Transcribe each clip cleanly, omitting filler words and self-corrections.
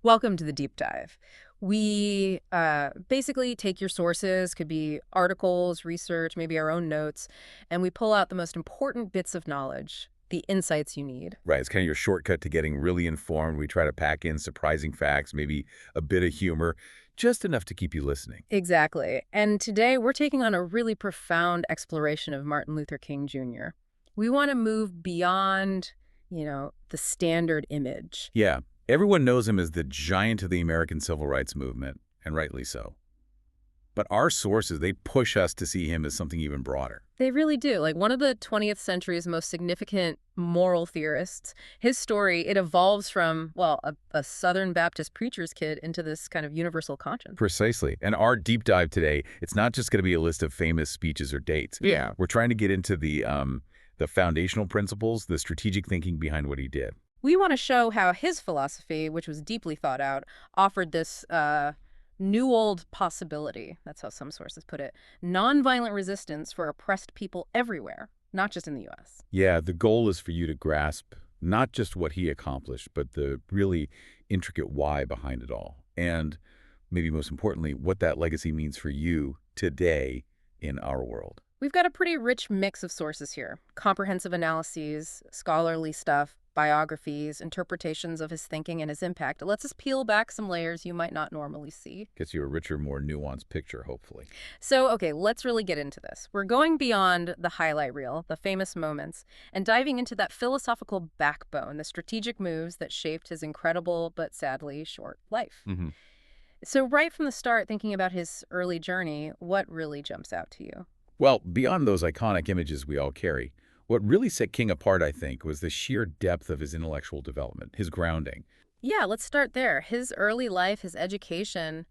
Welcome to the deep dive. We basically take your sources, could be articles, research, maybe our own notes, and we pull out the most important bits of knowledge, the insights you need. Right, it's kind of your shortcut to getting really informed. We try to pack in surprising facts, maybe a bit of humor, just enough to keep you listening. Exactly. And today we're taking on a really profound exploration of Martin Luther King Jr. We want to move beyond, the standard image. Yeah, everyone knows him as the giant of the American civil rights movement, and rightly so. But our sources, they push us to see him as something even broader. They really do. Like one of the 20th century's most significant moral theorists, his story, it evolves from, well, a Southern Baptist preacher's kid into this kind of universal conscience. Precisely. And our deep dive today, it's not just going to be a list of famous speeches or dates. Yeah. We're trying to get into the foundational principles, the strategic thinking behind what he did. We want to show how his philosophy, which was deeply thought out, offered this new old possibility, that's how some sources put it, nonviolent resistance for oppressed people everywhere, not just in the U.S. Yeah, the goal is for you to grasp not just what he accomplished, but the really intricate why behind it all. And maybe most importantly, what that legacy means for you today in our world. We've got a pretty rich mix of sources here. Comprehensive analyses, scholarly stuff, biographies, interpretations of his thinking and his impact. It lets us peel back some layers you might not normally see. Gets you a richer, more nuanced picture, hopefully. So, okay, let's really get into this. We're going beyond the highlight reel, the famous moments, and diving into that philosophical backbone, the strategic moves that shaped his incredible but sadly short life. hmm So right from the start, thinking about his early journey, what really jumps out to you? Well, beyond those iconic images we all carry, what really set King apart, I think, was the sheer depth of his intellectual development, his grounding. Yeah, let's start there. His early life, his education,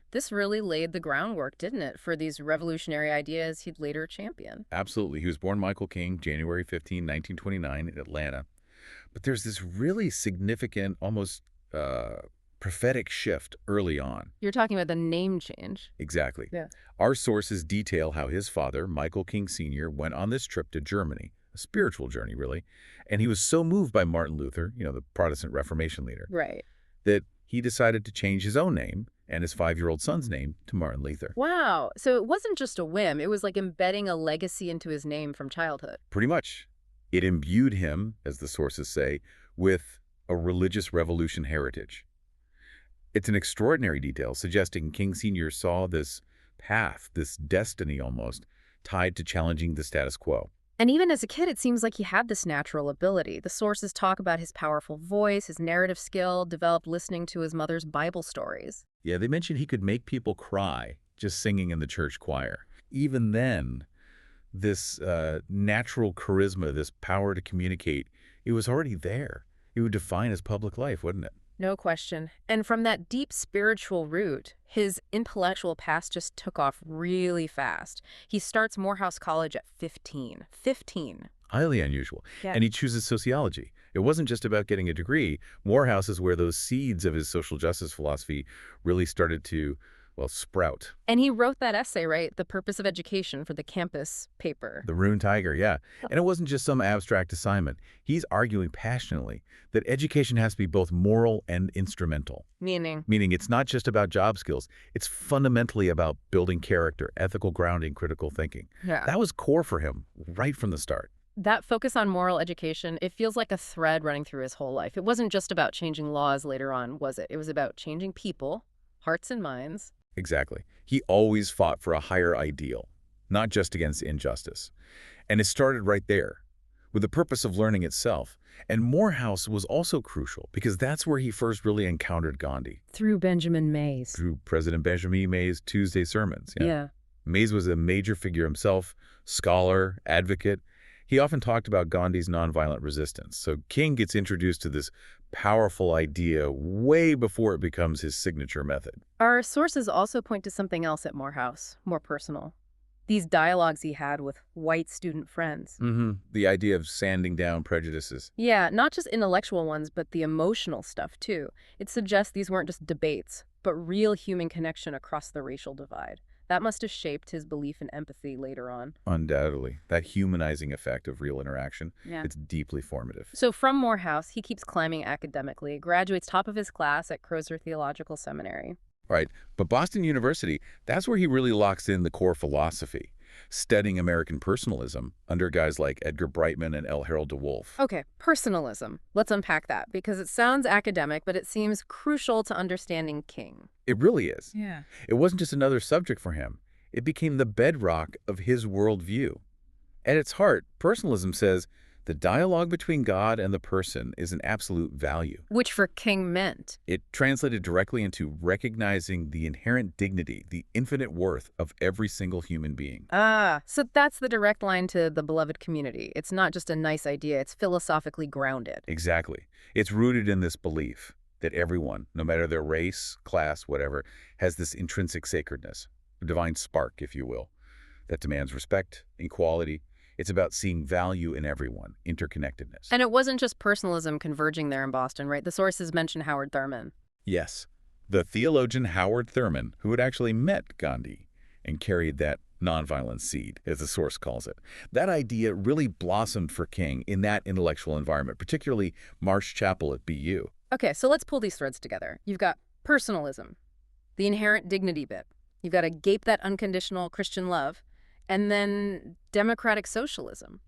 this really laid the groundwork, didn't it, for these revolutionary ideas he'd later champion. Absolutely. He was born Michael King, January 15, 1929, in Atlanta. But there's this really significant, almost prophetic shift early on. You're talking about the name change. Exactly. Yeah. Our sources detail how his father, Michael King Sr., went on this trip to Germany, a spiritual journey, really, and he was so moved by Martin Luther, the Protestant Reformation leader, Right. that he decided to change his own name and his 5-year-old son's name to Martin Luther. Wow. So it wasn't just a whim. It was like embedding a legacy into his name from childhood. Pretty much. It imbued him, as the sources say, with a religious revolution heritage. It's an extraordinary detail, suggesting King Sr. saw this path, this destiny almost, tied to challenging the status quo. And even as a kid, it seems like he had this natural ability. The sources talk about his powerful voice, his narrative skill, developed listening to his mother's Bible stories. Yeah, they mentioned he could make people cry just singing in the church choir. Even then, this natural charisma, this power to communicate, it was already there. It would define his public life, wouldn't it? No question. And from that deep spiritual root, his intellectual path just took off really fast. He starts Morehouse College at 15. 15. Highly unusual. Yeah. And he chooses sociology. It wasn't just about getting a degree. Morehouse is where those seeds of his social justice philosophy really started to, well, sprout. And he wrote that essay, right? The Purpose of Education for the campus paper. The Rune Tiger, yeah. And it wasn't just some abstract assignment. He's arguing passionately that education has to be both moral and instrumental. Meaning? Meaning it's not just about job skills. It's fundamentally about building character, ethical grounding, critical thinking. Yeah. That was core for him right from the start. That focus on moral education, it feels like a thread running through his whole life. It wasn't just about changing laws later on, was it? It was about changing people, hearts and minds. Exactly. He always fought for a higher ideal, not just against injustice. And it started right there, with the purpose of learning itself. And Morehouse was also crucial, because that's where he first really encountered Gandhi. Through Benjamin Mays. Through President Benjamin Mays' Tuesday sermons. Yeah. Mays was a major figure himself, scholar, advocate. He often talked about Gandhi's nonviolent resistance. So King gets introduced to this powerful idea way before it becomes his signature method. Our sources also point to something else at Morehouse, more personal. These dialogues he had with white student friends. The idea of sanding down prejudices. Yeah, not just intellectual ones, but the emotional stuff, too. It suggests these weren't just debates, but real human connection across the racial divide. That must have shaped his belief in empathy later on. Undoubtedly. That humanizing effect of real interaction, Yeah. it's deeply formative. So from Morehouse, he keeps climbing academically, graduates top of his class at Crozer Theological Seminary. Right. But Boston University, that's where he really locks in the core philosophy, studying American personalism under guys like Edgar Brightman and L. Harold DeWolf. Okay, personalism. Let's unpack that because it sounds academic, but it seems crucial to understanding King. It really is. Yeah. It wasn't just another subject for him. It became the bedrock of his worldview. At its heart, personalism says the dialogue between God and the person is an absolute value. Which for King meant. It translated directly into recognizing the inherent dignity, the infinite worth of every single human being. Ah, so that's the direct line to the beloved community. It's not just a nice idea, it's philosophically grounded. Exactly. It's rooted in this belief that everyone, no matter their race, class, whatever, has this intrinsic sacredness, a divine spark, if you will, that demands respect, equality. It's about seeing value in everyone, interconnectedness. And it wasn't just personalism converging there in Boston, right? The sources mention Howard Thurman. Yes, the theologian Howard Thurman, who had actually met Gandhi and carried that nonviolent seed, as the source calls it. That idea really blossomed for King in that intellectual environment, particularly Marsh Chapel at BU. Okay, so let's pull these threads together. You've got personalism, the inherent dignity bit. You've got to gape that unconditional Christian love. And then democratic socialism.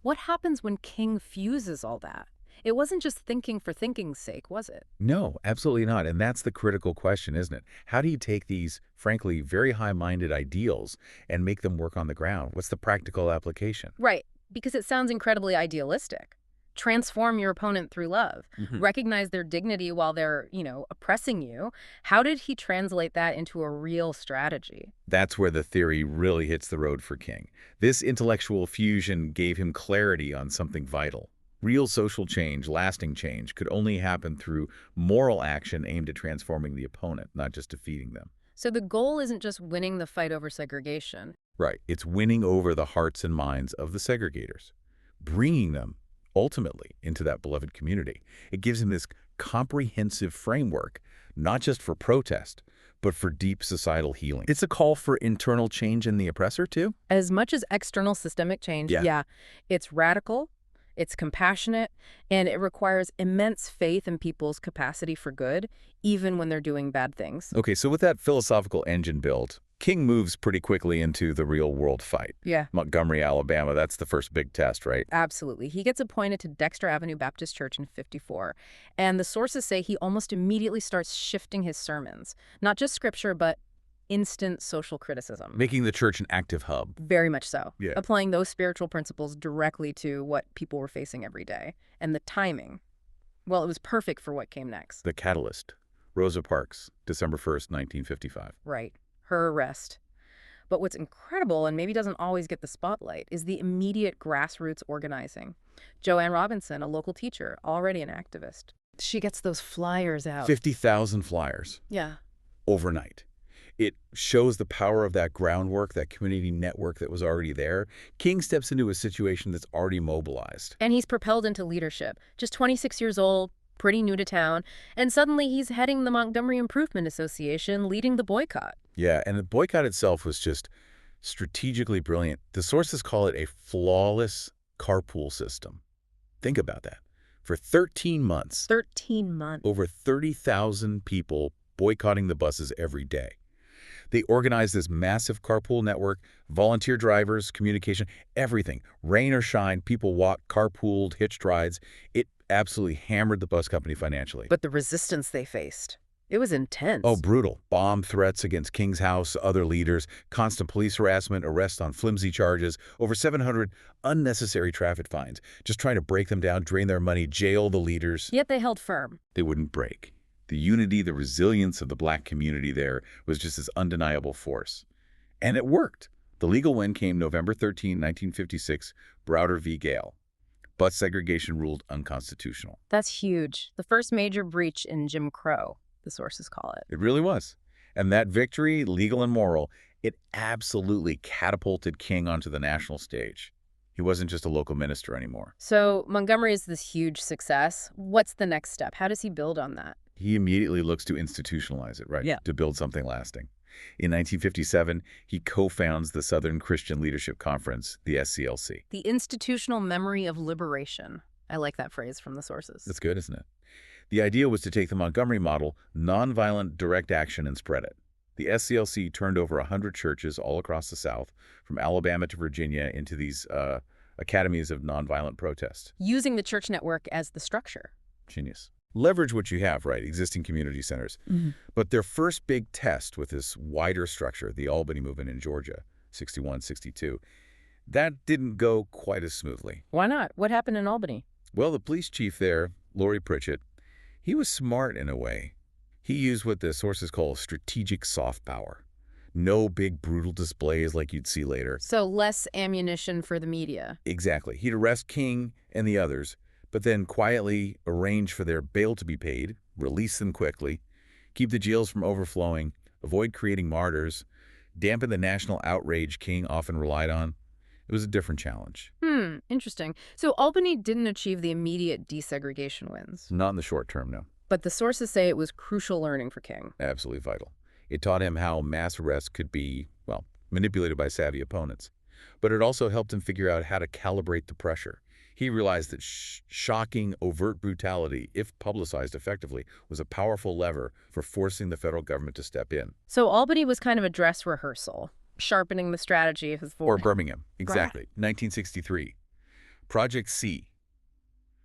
What happens when King fuses all that? It wasn't just thinking for thinking's sake, was it? No, absolutely not. And that's the critical question, isn't it? How do you take these, frankly, very high-minded ideals and make them work on the ground? What's the practical application? Right, because it sounds incredibly idealistic. Transform your opponent through love. Recognize their dignity while they're, oppressing you. How did he translate that into a real strategy? That's where the theory really hits the road for King. This intellectual fusion gave him clarity on something vital. Real social change, lasting change, could only happen through moral action aimed at transforming the opponent, not just defeating them. So the goal isn't just winning the fight over segregation. Right. It's winning over the hearts and minds of the segregators, bringing them ultimately into that beloved community. It gives him this comprehensive framework, not just for protest, but for deep societal healing. It's a call for internal change in the oppressor, too? As much as external systemic change, yeah, it's radical, it's compassionate, and it requires immense faith in people's capacity for good, even when they're doing bad things. Okay, so with that philosophical engine built, King moves pretty quickly into the real-world fight. Yeah. Montgomery, Alabama, that's the first big test, right? Absolutely. He gets appointed to Dexter Avenue Baptist Church in '54, and the sources say he almost immediately starts shifting his sermons. Not just scripture, but instant social criticism. Making the church an active hub. Very much so. Yeah. Applying those spiritual principles directly to what people were facing every day. And the timing, well, it was perfect for what came next. The catalyst. Rosa Parks, December 1st, 1955. Right. Her arrest. But what's incredible, and maybe doesn't always get the spotlight, is the immediate grassroots organizing. Joanne Robinson, a local teacher, already an activist. She gets those flyers out. 50,000 flyers. Yeah. Overnight. It shows the power of that groundwork, that community network that was already there. King steps into a situation that's already mobilized. And he's propelled into leadership. Just 26 years old, pretty new to town, and suddenly he's heading the Montgomery Improvement Association, leading the boycott. Yeah, and the boycott itself was just strategically brilliant. The sources call it a flawless carpool system. Think about that. For 13 months, 13 months. over 30,000 people boycotting the buses every day. They organized this massive carpool network, volunteer drivers, communication, everything. Rain or shine, people walked, carpooled, hitched rides. It absolutely hammered the bus company financially. But the resistance they faced, it was intense. Oh, brutal. Bomb threats against King's house, other leaders, constant police harassment, arrests on flimsy charges, over 700 unnecessary traffic fines, just trying to break them down, drain their money, jail the leaders. Yet they held firm. They wouldn't break. The unity, the resilience of the black community there was just this undeniable force. And it worked. The legal win came November 13, 1956, Browder v. Gale. Bus segregation ruled unconstitutional. That's huge. The first major breach in Jim Crow, the sources call it. It really was. And that victory, legal and moral, it absolutely catapulted King onto the national stage. He wasn't just a local minister anymore. So Montgomery is this huge success. What's the next step? How does he build on that? He immediately looks to institutionalize it, right? Yeah. To build something lasting. In 1957, he co-founds the Southern Christian Leadership Conference, the SCLC. The institutional memory of liberation. I like that phrase from the sources. That's good, isn't it? The idea was to take the Montgomery model, nonviolent direct action, and spread it. The SCLC turned over 100 churches all across the South, from Alabama to Virginia, into these academies of nonviolent protest. Using the church network as the structure. Genius. Leverage what you have, right? Existing community centers. But their first big test with this wider structure, the Albany movement in Georgia, 61, 62, that didn't go quite as smoothly. Why not? What happened in Albany? Well, the police chief there, Laurie Pritchett, he was smart in a way. He used what the sources call strategic soft power. No big brutal displays like you'd see later. So less ammunition for the media. Exactly. He'd arrest King and the others, but then quietly arrange for their bail to be paid, release them quickly, keep the jails from overflowing, avoid creating martyrs, dampen the national outrage King often relied on. It was a different challenge. Interesting. So Albany didn't achieve the immediate desegregation wins. Not in the short term, no. But the sources say it was crucial learning for King. Absolutely vital. It taught him how mass arrests could be, well, manipulated by savvy opponents. But it also helped him figure out how to calibrate the pressure. He realized that shocking, overt brutality, if publicized effectively, was a powerful lever for forcing the federal government to step in. So Albany was kind of a dress rehearsal, sharpening the strategy of his voice. Or Birmingham, exactly. 1963. Project C.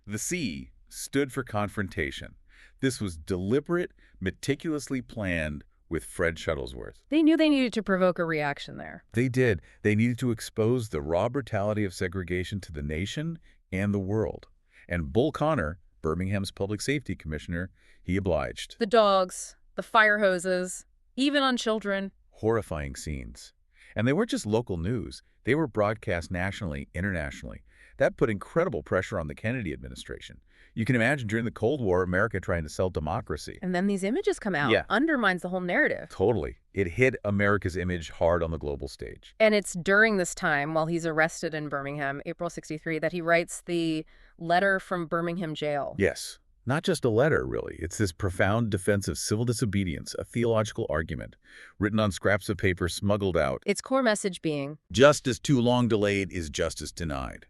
The C stood for confrontation. This was deliberate, meticulously planned with Fred Shuttlesworth. They knew they needed to provoke a reaction there. They did. They needed to expose the raw brutality of segregation to the nation and the world. And Bull Connor, Birmingham's public safety commissioner, he obliged. The dogs, the fire hoses, even on children. Horrifying scenes. And they weren't just local news. They were broadcast nationally, internationally. That put incredible pressure on the Kennedy administration. You can imagine during the Cold War, America trying to sell democracy. And then these images come out. Yeah. Undermines the whole narrative. Totally. It hit America's image hard on the global stage. And it's during this time, while he's arrested in Birmingham, April 63, that he writes the letter from Birmingham jail. Yes. Not just a letter, really. It's this profound defense of civil disobedience, a theological argument, written on scraps of paper smuggled out. Its core message being, justice too long delayed is justice denied.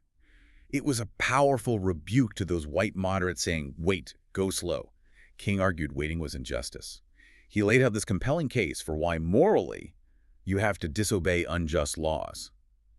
It was a powerful rebuke to those white moderates saying, wait, go slow. King argued waiting was injustice. He laid out this compelling case for why morally you have to disobey unjust laws.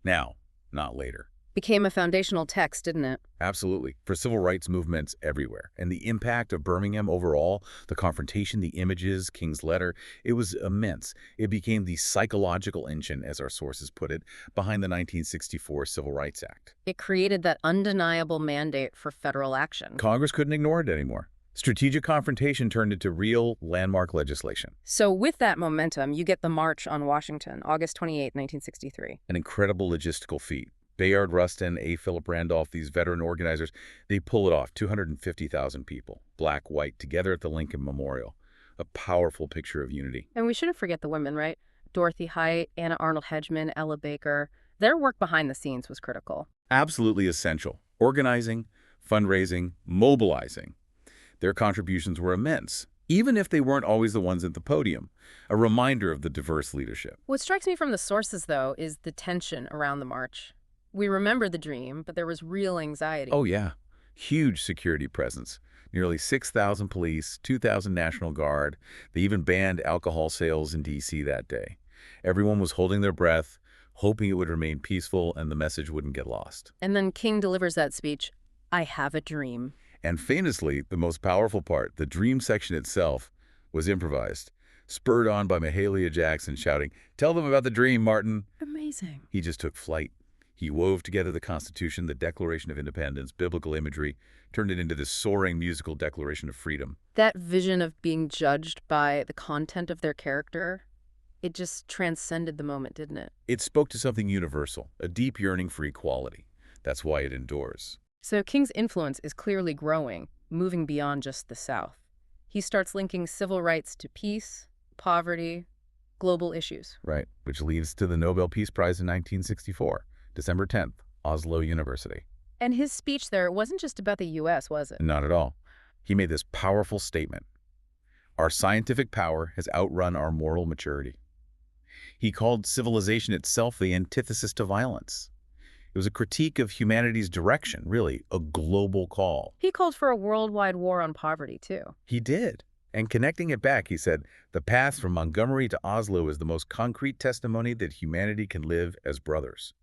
Now, not later. became a foundational text, didn't it? Absolutely. For civil rights movements everywhere. And the impact of Birmingham overall, the confrontation, the images, King's letter, it was immense. It became the psychological engine, as our sources put it, behind the 1964 Civil Rights Act. It created that undeniable mandate for federal action. Congress couldn't ignore it anymore. Strategic confrontation turned into real landmark legislation. So with that momentum, you get the March on Washington, August 28, 1963. An incredible logistical feat. Bayard Rustin, A. Philip Randolph, these veteran organizers, they pull it off. 250,000 people, black, white, together at the Lincoln Memorial. A powerful picture of unity. And we shouldn't forget the women, right? Dorothy Height, Anna Arnold Hedgeman, Ella Baker. Their work behind the scenes was critical. Absolutely essential. Organizing, fundraising, mobilizing. Their contributions were immense, even if they weren't always the ones at the podium. A reminder of the diverse leadership. What strikes me from the sources, though, is the tension around the march. We remember the dream, but there was real anxiety. Oh, yeah. Huge security presence. Nearly 6,000 police, 2,000 National Guard. They even banned alcohol sales in D.C. that day. Everyone was holding their breath, hoping it would remain peaceful and the message wouldn't get lost. And then King delivers that speech, "I have a dream." And famously, the most powerful part, the dream section itself, was improvised, spurred on by Mahalia Jackson shouting, "Tell them about the dream, Martin." Amazing. He just took flight. He wove together the Constitution, the Declaration of Independence, biblical imagery, turned it into this soaring musical declaration of freedom. That vision of being judged by the content of their character, it just transcended the moment, didn't it? It spoke to something universal, a deep yearning for equality. That's why it endures. So King's influence is clearly growing, moving beyond just the South. He starts linking civil rights to peace, poverty, global issues. Right, which leads to the Nobel Peace Prize in 1964, December 10th, Oslo University. And his speech there wasn't just about the U.S., was it? Not at all. He made this powerful statement. Our scientific power has outrun our moral maturity. He called civilization itself the antithesis to violence. It was a critique of humanity's direction, really, a global call. He called for a worldwide war on poverty, too. He did. And connecting it back, he said, the path from Montgomery to Oslo is the most concrete testimony that humanity can live as brothers.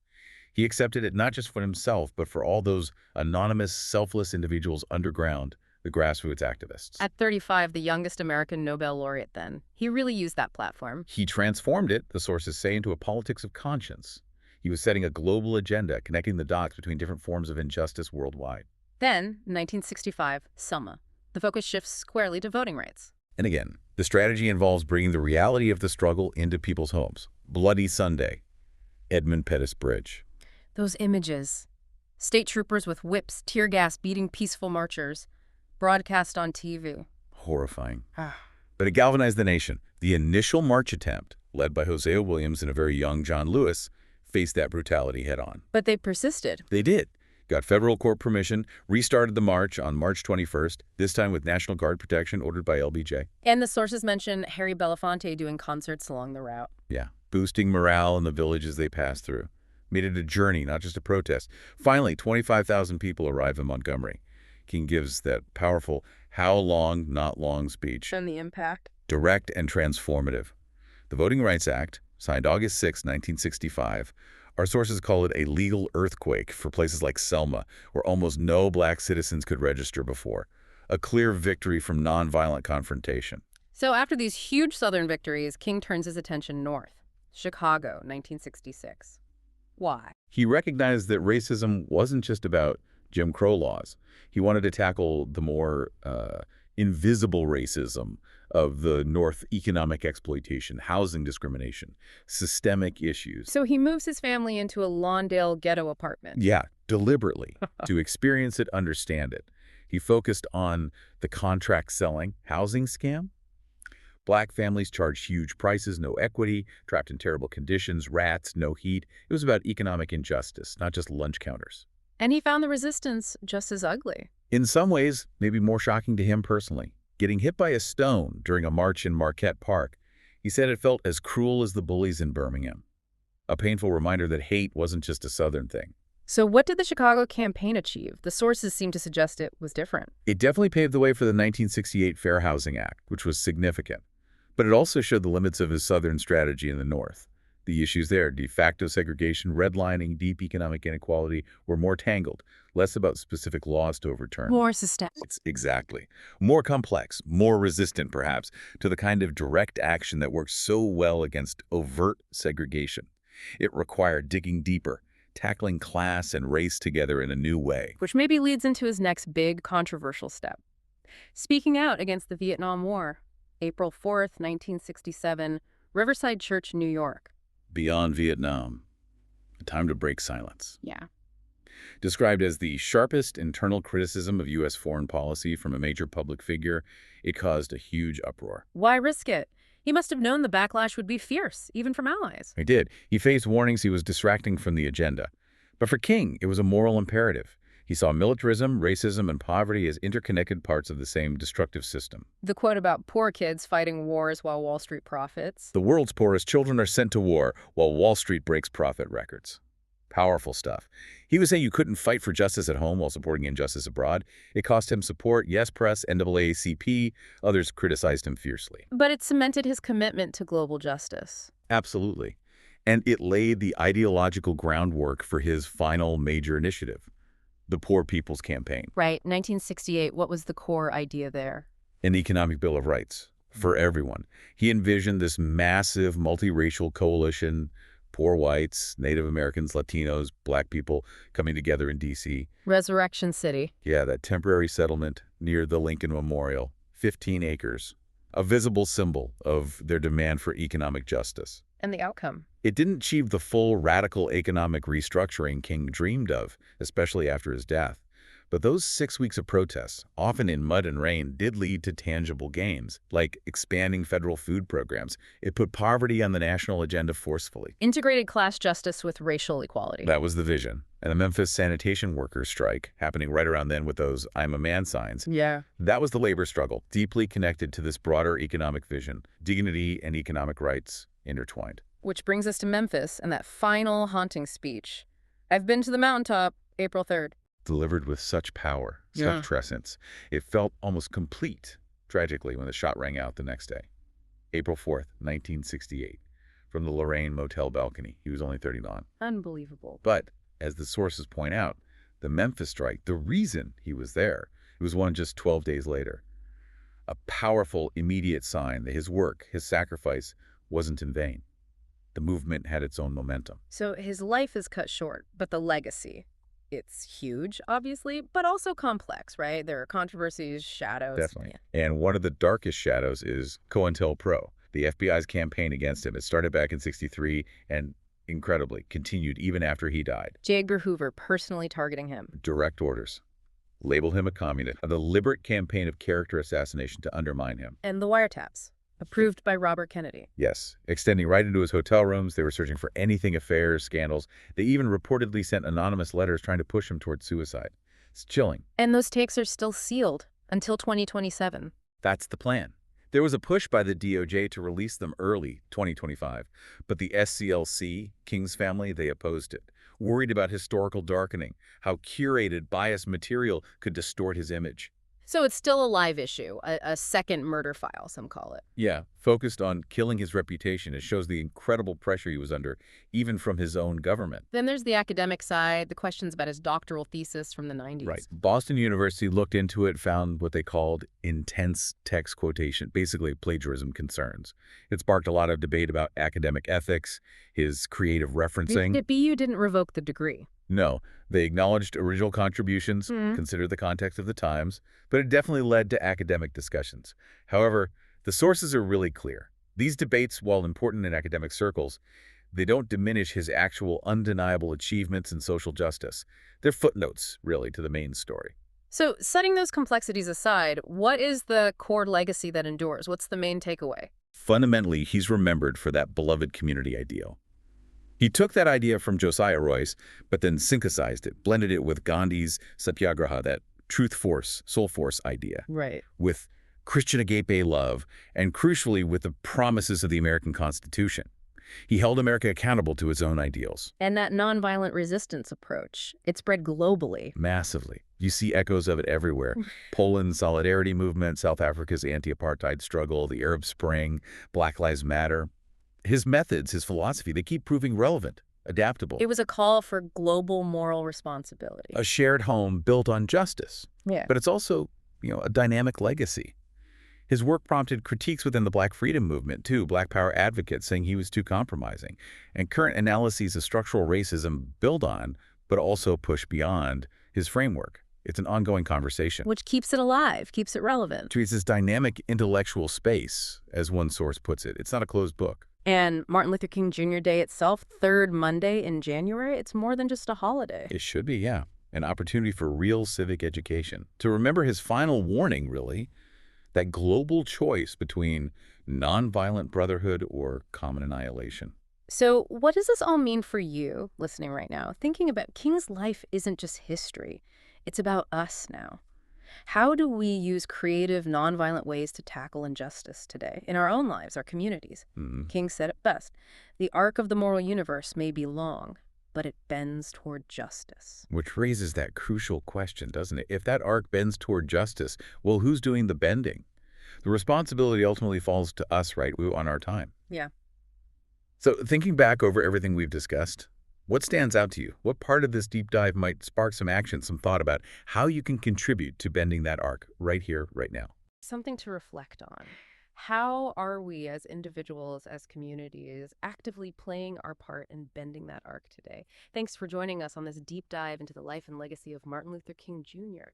He accepted it not just for himself, but for all those anonymous, selfless individuals underground, the grassroots activists. At 35, the youngest American Nobel laureate then, he really used that platform. He transformed it, the sources say, into a politics of conscience. He was setting a global agenda, connecting the dots between different forms of injustice worldwide. Then, 1965, Selma. The focus shifts squarely to voting rights. And again, the strategy involves bringing the reality of the struggle into people's homes. Bloody Sunday, Edmund Pettus Bridge. Those images. State troopers with whips, tear gas beating peaceful marchers. Broadcast on TV. Horrifying. But it galvanized the nation. The initial march attempt, led by Hosea Williams and a very young John Lewis, faced that brutality head-on. But they persisted. They did. Got federal court permission, restarted the march on March 21st, this time with National Guard protection ordered by LBJ. And the sources mention Harry Belafonte doing concerts along the route. Yeah, boosting morale in the villages they passed through. Made it a journey, not just a protest. Finally, 25,000 people arrive in Montgomery. King gives that powerful how long, not long speech. And the impact? Direct and transformative. The Voting Rights Act, signed August 6, 1965, our sources call it a legal earthquake for places like Selma, where almost no black citizens could register before. A clear victory from nonviolent confrontation. So after these huge Southern victories, King turns his attention north. Chicago, 1966. Why? He recognized that racism wasn't just about Jim Crow laws. He wanted to tackle the more invisible racism of the North: economic exploitation, housing discrimination, systemic issues. So he moves his family into a Lawndale ghetto apartment. Yeah, deliberately, to experience it, understand it. He focused on the contract selling housing scam. Black families charged huge prices, no equity, trapped in terrible conditions, rats, no heat. It was about economic injustice, not just lunch counters. And he found the resistance just as ugly. In some ways, maybe more shocking to him personally. Getting hit by a stone during a march in Marquette Park, he said it felt as cruel as the bullies in Birmingham. A painful reminder that hate wasn't just a Southern thing. So what did the Chicago campaign achieve? The sources seem to suggest it was different. It definitely paved the way for the 1968 Fair Housing Act, which was significant. But it also showed the limits of his Southern strategy in the North. The issues there, de facto segregation, redlining, deep economic inequality, were more tangled, less about specific laws to overturn. More systemic. Exactly. More complex, more resistant, perhaps, to the kind of direct action that works so well against overt segregation. It required digging deeper, tackling class and race together in a new way. Which maybe leads into his next big controversial step. Speaking out against the Vietnam War. April 4th, 1967, Riverside Church, New York. Beyond Vietnam. A time to break silence. Yeah. Described as the sharpest internal criticism of U.S. foreign policy from a major public figure, it caused a huge uproar. Why risk it? He must have known the backlash would be fierce, even from allies. He did. He faced warnings he was distracting from the agenda. But for King, it was a moral imperative. He saw militarism, racism, and poverty as interconnected parts of the same destructive system. The quote about poor kids fighting wars while Wall Street profits. The world's poorest children are sent to war while Wall Street breaks profit records. Powerful stuff. He was saying you couldn't fight for justice at home while supporting injustice abroad. It cost him support, yes press, NAACP. Others criticized him fiercely. But it cemented his commitment to global justice. Absolutely. And it laid the ideological groundwork for his final major initiative, the Poor People's Campaign. Right, 1968, what was the core idea there? An economic bill of rights for everyone. He envisioned this massive multiracial coalition, poor whites, Native Americans, Latinos, black people coming together in D.C. Resurrection City. Yeah, that temporary settlement near the Lincoln Memorial, 15 acres, a visible symbol of their demand for economic justice. And the outcome? It didn't achieve the full radical economic restructuring King dreamed of, especially after his death. But those 6 weeks of protests, often in mud and rain, did lead to tangible gains, like expanding federal food programs. It put poverty on the national agenda forcefully. Integrated class justice with racial equality. That was the vision. And the Memphis sanitation workers strike, happening right around then with those "I'm a man" signs. Yeah. That was the labor struggle, deeply connected to this broader economic vision, dignity and economic rights intertwined. Which brings us to Memphis and that final haunting speech. I've been to the mountaintop, April 3rd. Delivered with such power, Yeah. such presence, it felt almost complete, tragically, when the shot rang out the next day. April 4th, 1968, from the Lorraine Motel balcony. He was only 39. Unbelievable. But, as the sources point out, the Memphis strike, the reason he was there, it was won just 12 days later. A powerful, immediate sign that his work, his sacrifice, wasn't in vain. The movement had its own momentum. So his life is cut short, but the legacy, it's huge, obviously, but also complex, right? There are controversies, shadows. Definitely. And one of the darkest shadows is COINTELPRO, the FBI's campaign against him. It started back in '63 and, incredibly, continued even after he died. J. Edgar Hoover personally targeting him. Direct orders. Label him a communist. A deliberate campaign of character assassination to undermine him. And the wiretaps, approved by Robert Kennedy. Yes, extending right into his hotel rooms. They were searching for anything affairs, scandals. They even reportedly sent anonymous letters trying to push him towards suicide. It's chilling. And those tapes are still sealed until 2027. That's the plan. There was a push by the DOJ to release them early, 2025, but the SCLC, King's family, they opposed it, worried about historical darkening, how curated, biased material could distort his image. So it's still a live issue, a second murder file, some call it. Yeah, focused on killing his reputation. It shows the incredible pressure he was under, even from his own government. Then there's the academic side, the questions about his doctoral thesis from the 90s. Right. Boston University looked into it, found what they called intense text quotation, basically plagiarism concerns. It sparked a lot of debate about academic ethics, his creative referencing. The BU didn't revoke the degree. No, they acknowledged original contributions, considered the context of the times, but it definitely led to academic discussions. However, the sources are really clear. These debates, while important in academic circles, they don't diminish his actual undeniable achievements in social justice. They're footnotes, really, to the main story. So setting those complexities aside, what is the core legacy that endures? What's the main takeaway? Fundamentally, he's remembered for that beloved community ideal. He took that idea from Josiah Royce, but then synthesized it, blended it with Gandhi's Satyagraha, that truth force, soul force idea, Right. with Christian agape love, and crucially with the promises of the American Constitution. He held America accountable to its own ideals. And that nonviolent resistance approach, it spread globally. Massively. You see echoes of it everywhere. Poland's solidarity movement, South Africa's anti-apartheid struggle, the Arab Spring, Black Lives Matter. His methods, his philosophy, they keep proving relevant, adaptable. It was a call for global moral responsibility. A shared home built on justice. Yeah. But it's also, a dynamic legacy. His work prompted critiques within the Black freedom movement, too, Black power advocates saying he was too compromising. And current analyses of structural racism build on, but also push beyond, his framework. It's an ongoing conversation. Which keeps it alive, keeps it relevant. Treats this dynamic intellectual space, as one source puts it. It's not a closed book. And Martin Luther King Jr. Day itself, third Monday in January, it's more than just a holiday. It should be, yeah. An opportunity for real civic education. To remember his final warning, really, that global choice between nonviolent brotherhood or common annihilation. So what does this all mean for you, listening right now? Thinking about King's life isn't just history. It's about us now. How do we use creative, nonviolent ways to tackle injustice today in our own lives, our communities? King said it best. The arc of the moral universe may be long, but it bends toward justice. Which raises that crucial question, doesn't it? If that arc bends toward justice, well, who's doing the bending? The responsibility ultimately falls to us, right? We on our time. Yeah. So thinking back over everything we've discussed, what stands out to you? What part of this deep dive might spark some action, some thought about how you can contribute to bending that arc right here, right now? Something to reflect on. How are we as individuals, as communities, actively playing our part in bending that arc today? Thanks for joining us on this deep dive into the life and legacy of Martin Luther King Jr.